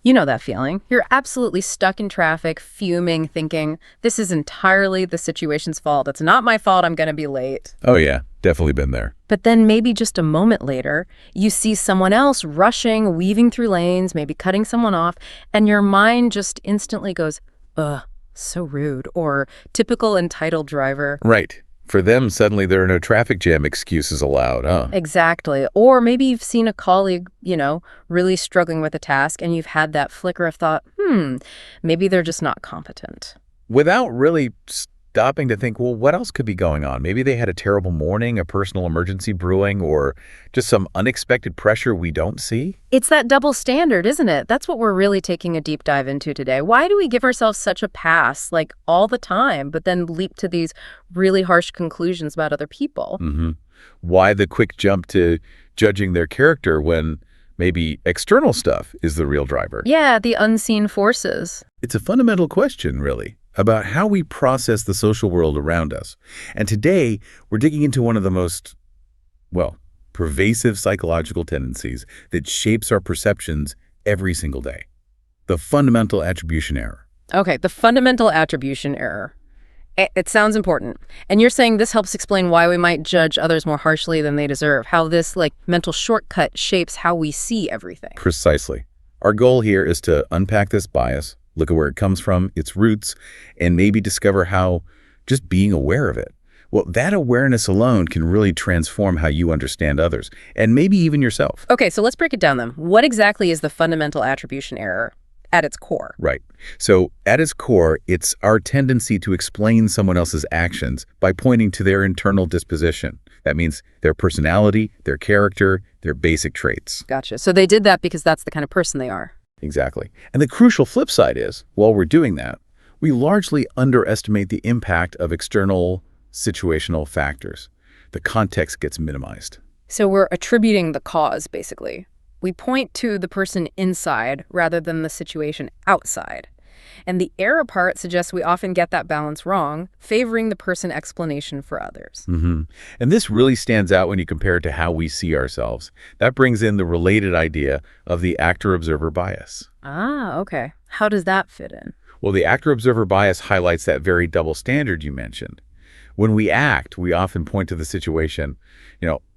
You know that feeling. You're absolutely stuck in traffic, fuming, thinking, this is entirely the situation's fault. It's not my fault I'm going to be late. Oh yeah, definitely been there. But then maybe just a moment later, you see someone else rushing, weaving through lanes, maybe cutting someone off, and your mind just instantly goes, ugh, so rude, or typical entitled driver. Right. For them, suddenly there are no traffic jam excuses allowed, huh? Exactly. Or maybe you've seen a colleague, really struggling with a task, and you've had that flicker of thought, maybe they're just not competent. Without really stopping to think, well, what else could be going on? Maybe they had a terrible morning, a personal emergency brewing, or just some unexpected pressure we don't see? It's that double standard, isn't it? That's what we're really taking a deep dive into today. Why do we give ourselves such a pass, like all the time, but then leap to these really harsh conclusions about other people? Why the quick jump to judging their character when maybe external stuff is the real driver? Yeah, the unseen forces. It's a fundamental question, really, about how we process the social world around us. And today, we're digging into one of the most, pervasive psychological tendencies that shapes our perceptions every single day. The fundamental attribution error. Okay, the fundamental attribution error. It sounds important. And you're saying this helps explain why we might judge others more harshly than they deserve, how this, mental shortcut shapes how we see everything. Precisely. Our goal here is to unpack this bias, look at where it comes from, its roots, and maybe discover how just being aware of it. Well, that awareness alone can really transform how you understand others, and maybe even yourself. Okay, so let's break it down then. What exactly is the fundamental attribution error at its core? Right. So at its core, it's our tendency to explain someone else's actions by pointing to their internal disposition. That means their personality, their character, their basic traits. Gotcha. So they did that because that's the kind of person they are. Exactly. And the crucial flip side is, while we're doing that, we largely underestimate the impact of external situational factors. The context gets minimized. So we're attributing the cause, basically. We point to the person inside rather than the situation outside. And the error part suggests we often get that balance wrong, favoring the person explanation for others. And this really stands out when you compare it to how we see ourselves. That brings in the related idea of the actor-observer bias. Ah, okay. How does that fit in? Well, the actor-observer bias highlights that very double standard you mentioned. When we act, we often point to the situation,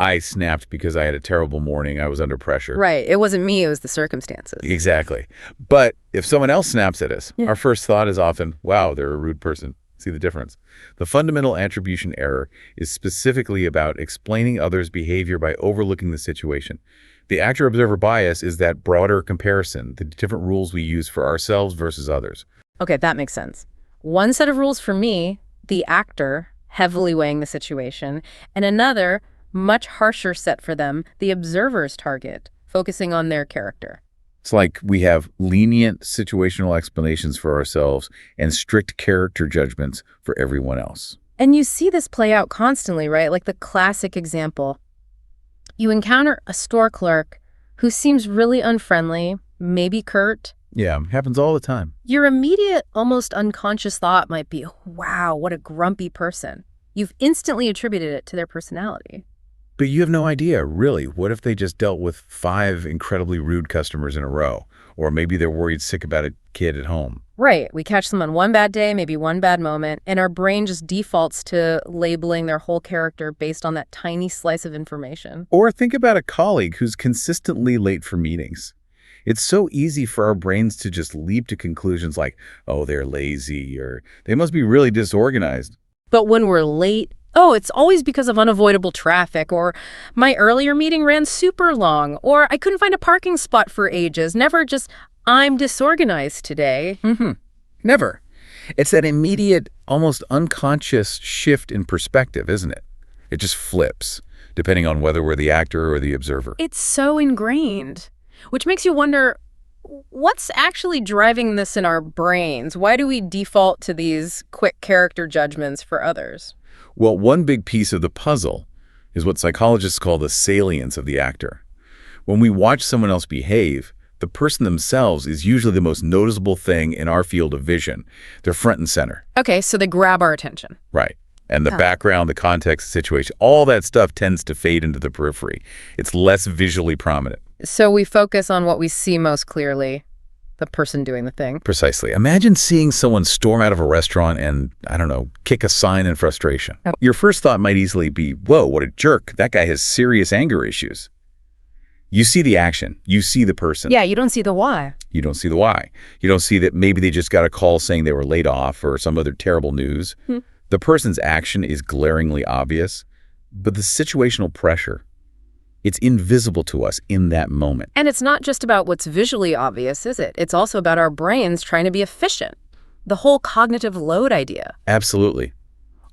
I snapped because I had a terrible morning, I was under pressure. Right. It wasn't me, it was the circumstances. Exactly. But if someone else snaps at us, our first thought is often, wow, they're a rude person. See the difference? The fundamental attribution error is specifically about explaining others' behavior by overlooking the situation. The actor-observer bias is that broader comparison, the different rules we use for ourselves versus others. Okay, that makes sense. One set of rules for me, the actor, heavily weighing the situation, and another, much harsher set for them, the observer's target, focusing on their character. It's like we have lenient situational explanations for ourselves and strict character judgments for everyone else. And you see this play out constantly, right? Like the classic example. You encounter a store clerk who seems really unfriendly, maybe curt. Yeah, happens all the time. Your immediate, almost unconscious thought might be, wow, what a grumpy person. You've instantly attributed it to their personality. But you have no idea, really. What if they just dealt with 5 incredibly rude customers in a row? Or maybe they're worried sick about a kid at home. Right. We catch them on one bad day, maybe one bad moment, and our brain just defaults to labeling their whole character based on that tiny slice of information. Or think about a colleague who's consistently late for meetings. It's so easy for our brains to just leap to conclusions like, oh, they're lazy, or they must be really disorganized. But when we're late, oh, it's always because of unavoidable traffic, or my earlier meeting ran super long, or I couldn't find a parking spot for ages. Never just, I'm disorganized today. Never. It's that immediate, almost unconscious shift in perspective, isn't it? It just flips, depending on whether we're the actor or the observer. It's so ingrained, which makes you wonder, what's actually driving this in our brains? Why do we default to these quick character judgments for others? Well, one big piece of the puzzle is what psychologists call the salience of the actor. When we watch someone else behave, the person themselves is usually the most noticeable thing in our field of vision. They're front and center. Okay, so they grab our attention. Right. And the background, the context, the situation, all that stuff tends to fade into the periphery. It's less visually prominent. So we focus on what we see most clearly. the person doing the thing. Precisely. Imagine seeing someone storm out of a restaurant and, I don't know, kick a sign in frustration. Oh. Your first thought might easily be, whoa, what a jerk. That guy has serious anger issues. You see the action. You see the person. Yeah, you don't see the why. You don't see the why. You don't see that maybe they just got a call saying they were laid off or some other terrible news. The person's action is glaringly obvious, but the situational pressure, it's invisible to us in that moment. And it's not just about what's visually obvious, is it? It's also about our brains trying to be efficient. The whole cognitive load idea. Absolutely.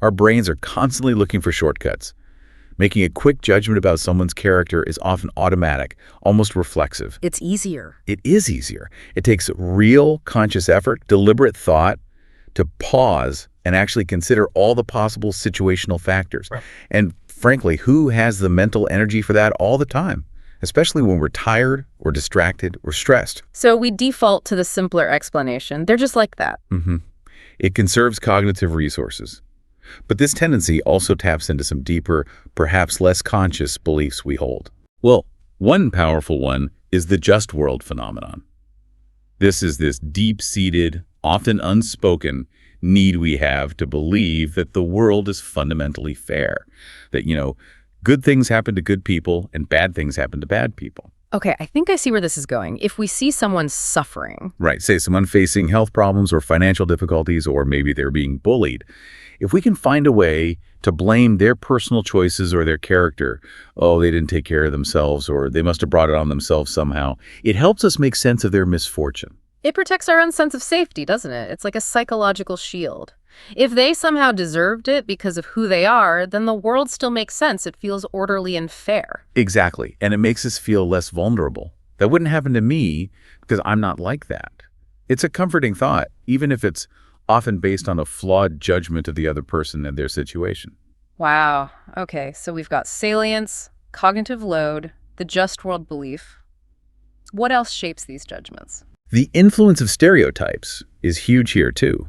Our brains are constantly looking for shortcuts. Making a quick judgment about someone's character is often automatic, almost reflexive. It's easier. It is easier. It takes real conscious effort, deliberate thought to pause and actually consider all the possible situational factors. Right. And frankly, who has the mental energy for that all the time? Especially when we're tired or distracted or stressed. So we default to the simpler explanation. They're just like that. It conserves cognitive resources. But this tendency also taps into some deeper, perhaps less conscious beliefs we hold. Well, one powerful one is the just world phenomenon. This is this deep-seated, often unspoken need we have to believe that the world is fundamentally fair. That, good things happen to good people and bad things happen to bad people. Okay, I think I see where this is going. If we see someone suffering. Right, say someone facing health problems or financial difficulties, or maybe they're being bullied. If we can find a way to blame their personal choices or their character, oh, they didn't take care of themselves or they must have brought it on themselves somehow, it helps us make sense of their misfortune. It protects our own sense of safety, doesn't it? It's like a psychological shield. If they somehow deserved it because of who they are, then the world still makes sense. It feels orderly and fair. Exactly. And it makes us feel less vulnerable. That wouldn't happen to me because I'm not like that. It's a comforting thought, even if it's often based on a flawed judgment of the other person and their situation. Wow. Okay, so we've got salience, cognitive load, the just world belief. What else shapes these judgments? The influence of stereotypes is huge here too.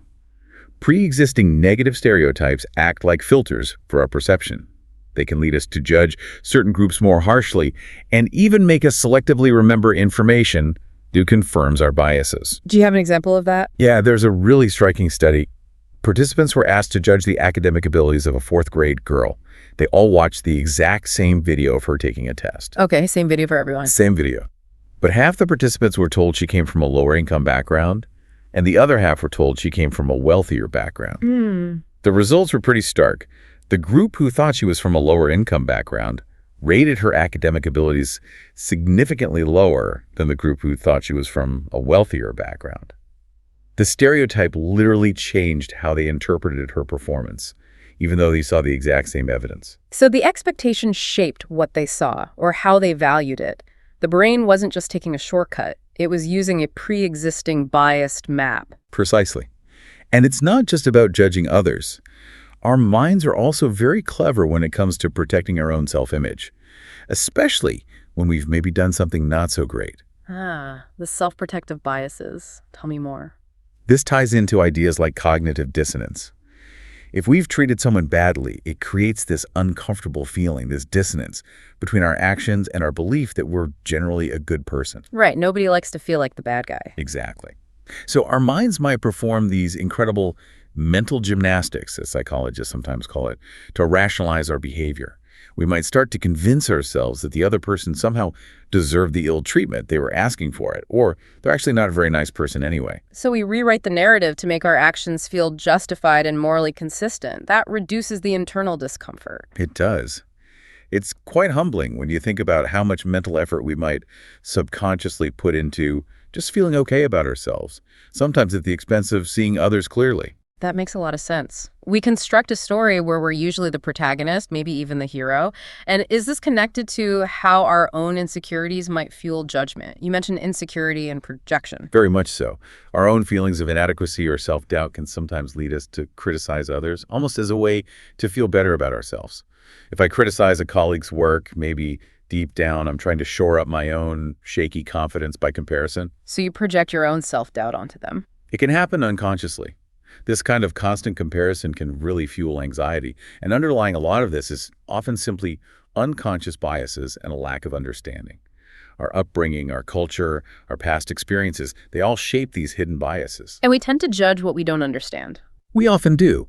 Pre-existing negative stereotypes act like filters for our perception. They can lead us to judge certain groups more harshly and even make us selectively remember information that confirms our biases. Do you have an example of that? Yeah, there's a really striking study. Participants were asked to judge the academic abilities of a fourth grade girl. They all watched the exact same video of her taking a test. Okay, same video for everyone. Same video. But half the participants were told she came from a lower income background, and the other half were told she came from a wealthier background. The results were pretty stark. The group who thought she was from a lower income background rated her academic abilities significantly lower than the group who thought she was from a wealthier background. The stereotype literally changed how they interpreted her performance, even though they saw the exact same evidence. So the expectation shaped what they saw or how they valued it. The brain wasn't just taking a shortcut. It was using a pre-existing biased map. Precisely. And it's not just about judging others. Our minds are also very clever when it comes to protecting our own self-image, especially when we've maybe done something not so great. The self-protective biases. Tell me more. This ties into ideas like cognitive dissonance. If we've treated someone badly, it creates this uncomfortable feeling, this dissonance between our actions and our belief that we're generally a good person. Right. Nobody likes to feel like the bad guy. Exactly. So our minds might perform these incredible mental gymnastics, as psychologists sometimes call it, to rationalize our behavior. We might start to convince ourselves that the other person somehow deserved the ill treatment they were asking for it, or they're actually not a very nice person anyway. So we rewrite the narrative to make our actions feel justified and morally consistent. That reduces the internal discomfort. It does. It's quite humbling when you think about how much mental effort we might subconsciously put into just feeling okay about ourselves, sometimes at the expense of seeing others clearly. That makes a lot of sense. We construct a story where we're usually the protagonist, maybe even the hero. And is this connected to how our own insecurities might fuel judgment? You mentioned insecurity and projection. Very much so. Our own feelings of inadequacy or self-doubt can sometimes lead us to criticize others, almost as a way to feel better about ourselves. If I criticize a colleague's work, maybe deep down I'm trying to shore up my own shaky confidence by comparison. So you project your own self-doubt onto them. It can happen unconsciously. This kind of constant comparison can really fuel anxiety, and underlying a lot of this is often simply unconscious biases and a lack of understanding. Our upbringing, our culture, our past experiences, they all shape these hidden biases. And we tend to judge what we don't understand. We often do.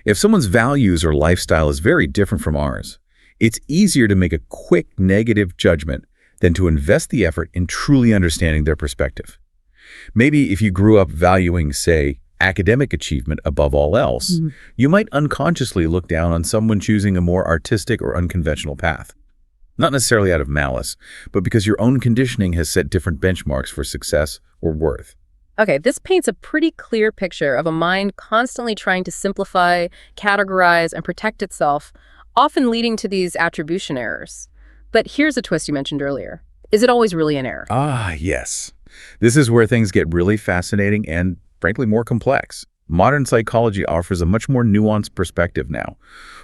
If someone's values or lifestyle is very different from ours, it's easier to make a quick negative judgment than to invest the effort in truly understanding their perspective. Maybe if you grew up valuing, say, academic achievement above all else, you might unconsciously look down on someone choosing a more artistic or unconventional path. Not necessarily out of malice, but because your own conditioning has set different benchmarks for success or worth. Okay, this paints a pretty clear picture of a mind constantly trying to simplify, categorize, and protect itself, often leading to these attribution errors. But here's a twist you mentioned earlier. Is it always really an error? Ah, yes. This is where things get really fascinating and, frankly, more complex. Modern psychology offers a much more nuanced perspective now.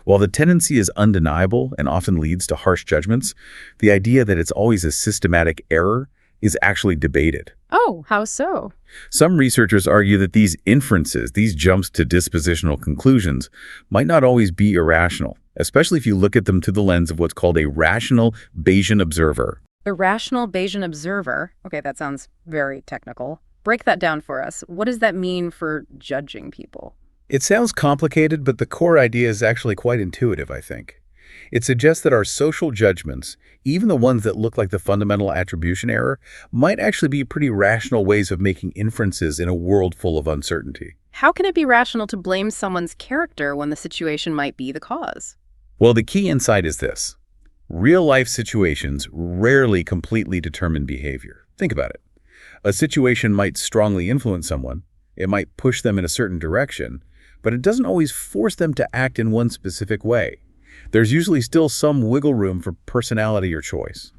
While the tendency is undeniable and often leads to harsh judgments, the idea that it's always a systematic error is actually debated. Oh, how so? Some researchers argue that these inferences, these jumps to dispositional conclusions, might not always be irrational, especially if you look at them through the lens of what's called a rational Bayesian observer. Irrational Bayesian observer. Okay, that sounds very technical. Break that down for us. What does that mean for judging people? It sounds complicated, but the core idea is actually quite intuitive, I think. It suggests that our social judgments, even the ones that look like the fundamental attribution error, might actually be pretty rational ways of making inferences in a world full of uncertainty. How can it be rational to blame someone's character when the situation might be the cause? Well, the key insight is this. Real-life situations rarely completely determine behavior. Think about it. A situation might strongly influence someone. It might push them in a certain direction, but it doesn't always force them to act in one specific way. There's usually still some wiggle room for personality or choice.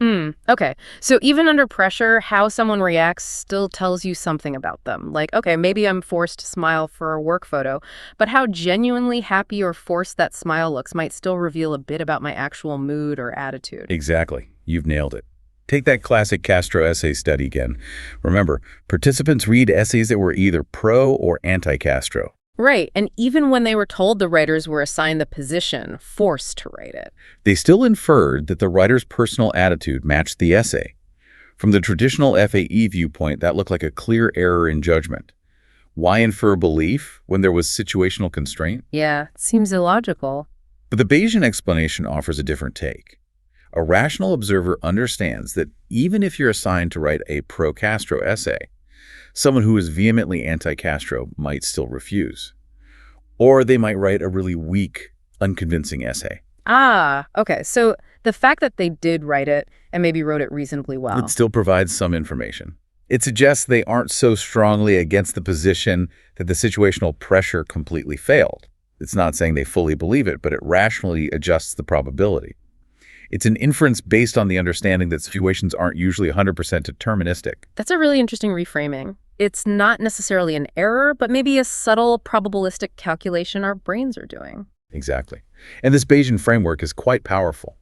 Okay. So even under pressure, how someone reacts still tells you something about them. Like, okay, maybe I'm forced to smile for a work photo, but how genuinely happy or forced that smile looks might still reveal a bit about my actual mood or attitude. Exactly. You've nailed it. Take that classic Castro essay study again. Remember, participants read essays that were either pro or anti-Castro. Right, and even when they were told the writers were assigned the position, forced to write it. They still inferred that the writer's personal attitude matched the essay. From the traditional FAE viewpoint, that looked like a clear error in judgment. Why infer belief when there was situational constraint? Yeah, it seems illogical. But the Bayesian explanation offers a different take. A rational observer understands that even if you're assigned to write a pro-Castro essay, someone who is vehemently anti-Castro might still refuse. Or they might write a really weak, unconvincing essay. Ah, okay. So the fact that they did write it and maybe wrote it reasonably well. It still provides some information. It suggests they aren't so strongly against the position that the situational pressure completely failed. It's not saying they fully believe it, but it rationally adjusts the probability. It's an inference based on the understanding that situations aren't usually 100% deterministic. That's a really interesting reframing. It's not necessarily an error, but maybe a subtle probabilistic calculation our brains are doing. Exactly. And this Bayesian framework is quite powerful.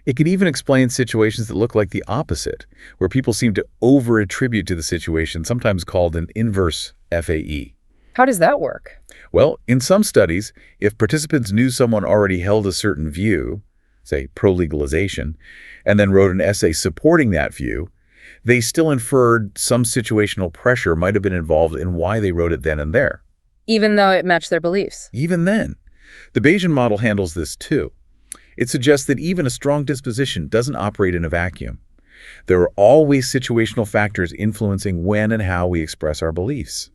It can even explain situations that look like the opposite, where people seem to over-attribute to the situation, sometimes called an inverse FAE. How does that work? Well, in some studies, if participants knew someone already held a certain view, say pro-legalization, and then wrote an essay supporting that view, they still inferred some situational pressure might have been involved in why they wrote it then and there. Even though it matched their beliefs? Even then. The Bayesian model handles this too. It suggests that even a strong disposition doesn't operate in a vacuum. There are always situational factors influencing when and how we express our beliefs.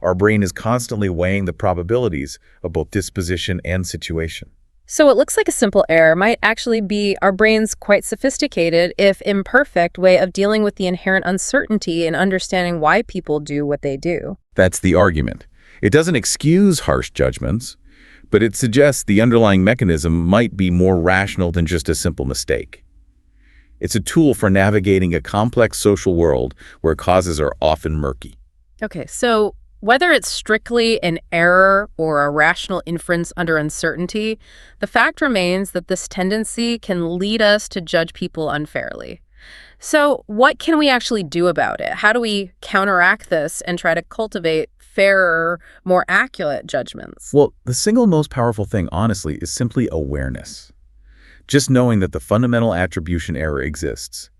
Our brain is constantly weighing the probabilities of both disposition and situation. So what looks like a simple error might actually be our brain's quite sophisticated, if imperfect, way of dealing with the inherent uncertainty and understanding why people do what they do. That's the argument. It doesn't excuse harsh judgments, but it suggests the underlying mechanism might be more rational than just a simple mistake. It's a tool for navigating a complex social world where causes are often murky. Okay, so whether it's strictly an error or a rational inference under uncertainty, the fact remains that this tendency can lead us to judge people unfairly. So what can we actually do about it? How do we counteract this and try to cultivate fairer, more accurate judgments? Well, the single most powerful thing, honestly, is simply awareness. Just knowing that the fundamental attribution error exists,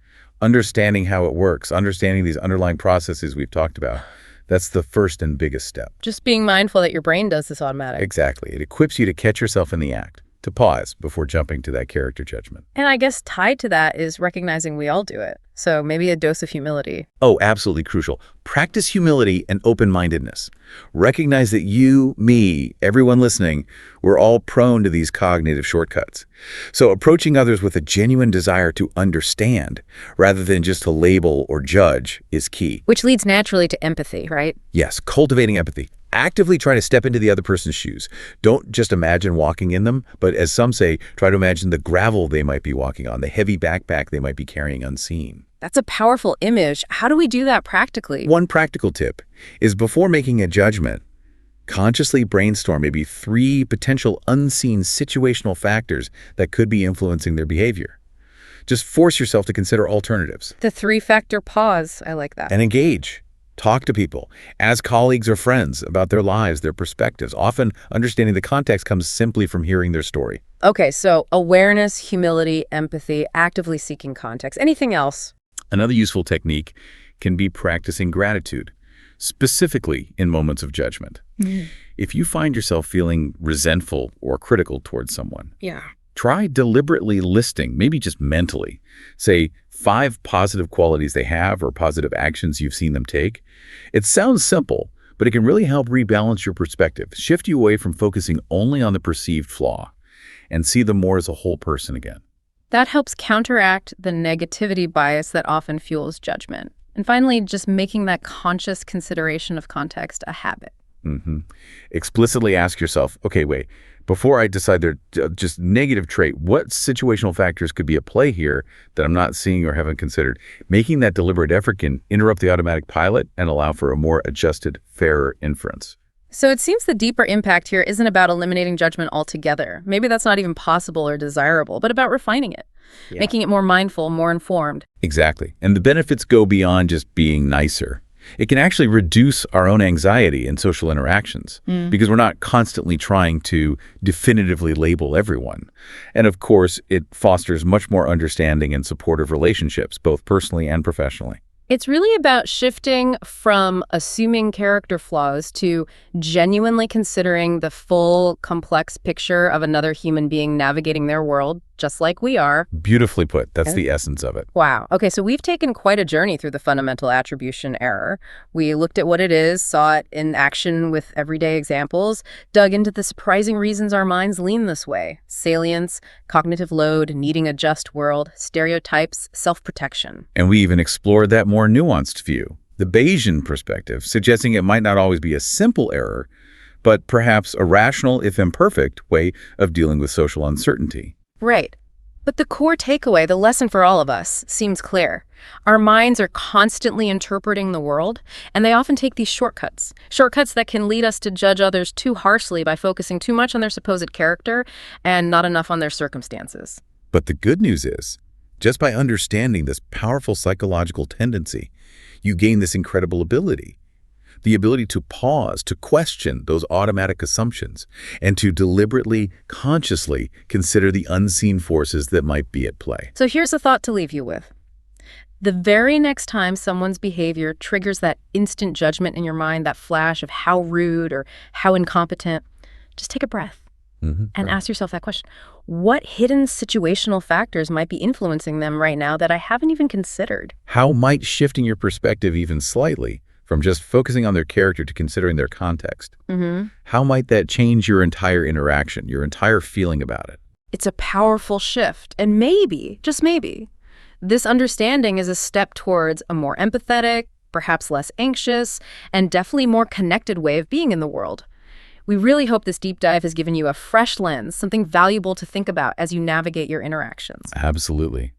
Understanding how it works, understanding these underlying processes we've talked about, that's the first and biggest step. Just being mindful that your brain does this automatic. Exactly. It equips you to catch yourself in the act, to pause before jumping to that character judgment. And I guess tied to that is recognizing we all do it. So maybe a dose of humility. Oh, absolutely crucial. Practice humility and open-mindedness. Recognize that you, me, everyone listening, we're all prone to these cognitive shortcuts. So approaching others with a genuine desire to understand rather than just to label or judge is key. Which leads naturally to empathy, right? Yes, cultivating empathy. Actively try to step into the other person's shoes. Don't just imagine walking in them, but as some say, try to imagine the gravel they might be walking on, the heavy backpack they might be carrying unseen. That's a powerful image. How do we do that practically? One practical tip is before making a judgment, consciously brainstorm maybe 3 potential unseen situational factors that could be influencing their behavior. Just force yourself to consider alternatives. The 3-factor pause. I like that. And engage. Talk to people, ask colleagues or friends about their lives, their perspectives. Often, understanding the context comes simply from hearing their story. Okay, so awareness, humility, empathy, actively seeking context. Anything else? Another useful technique can be practicing gratitude, specifically in moments of judgment. If you find yourself feeling resentful or critical towards someone, try deliberately listing, maybe just mentally, say 5 positive qualities they have or positive actions you've seen them take. It sounds simple, but it can really help rebalance your perspective, shift you away from focusing only on the perceived flaw, and see them more as a whole person again. That helps counteract the negativity bias that often fuels judgment. And finally, just making that conscious consideration of context a habit. Explicitly ask yourself, okay, wait, before I decide they're just negative trait, what situational factors could be at play here that I'm not seeing or haven't considered? Making that deliberate effort can interrupt the automatic pilot and allow for a more adjusted, fairer inference. So it seems the deeper impact here isn't about eliminating judgment altogether. Maybe that's not even possible or desirable, but about refining it, making it more mindful, more informed. Exactly. And the benefits go beyond just being nicer. It can actually reduce our own anxiety in social interactions because we're not constantly trying to definitively label everyone. And of course, it fosters much more understanding and supportive relationships, both personally and professionally. It's really about shifting from assuming character flaws to genuinely considering the full, complex picture of another human being navigating their world, just like we are. Beautifully put. That's the essence of it. Wow. Okay, so we've taken quite a journey through the fundamental attribution error. We looked at what it is, saw it in action with everyday examples, dug into the surprising reasons our minds lean this way: salience, cognitive load, needing a just world, stereotypes, self-protection. And we even explored that more nuanced view, the Bayesian perspective, suggesting it might not always be a simple error, but perhaps a rational, if imperfect, way of dealing with social uncertainty. Right. But the core takeaway, the lesson for all of us, seems clear. Our minds are constantly interpreting the world, and they often take these shortcuts that can lead us to judge others too harshly by focusing too much on their supposed character and not enough on their circumstances. But the good news is, just by understanding this powerful psychological tendency, you gain this incredible ability. The ability to pause, to question those automatic assumptions, and to deliberately, consciously consider the unseen forces that might be at play. So here's a thought to leave you with. The very next time someone's behavior triggers that instant judgment in your mind, that flash of how rude or how incompetent, just take a breath and ask yourself that question. What hidden situational factors might be influencing them right now that I haven't even considered? How might shifting your perspective even slightly, from just focusing on their character to considering their context, how might that change your entire interaction, your entire feeling about it? It's a powerful shift. And maybe, just maybe, this understanding is a step towards a more empathetic, perhaps less anxious, and definitely more connected way of being in the world. We really hope this deep dive has given you a fresh lens, something valuable to think about as you navigate your interactions. Absolutely.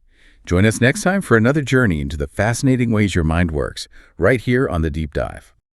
Join us next time for another journey into the fascinating ways your mind works, right here on The Deep Dive.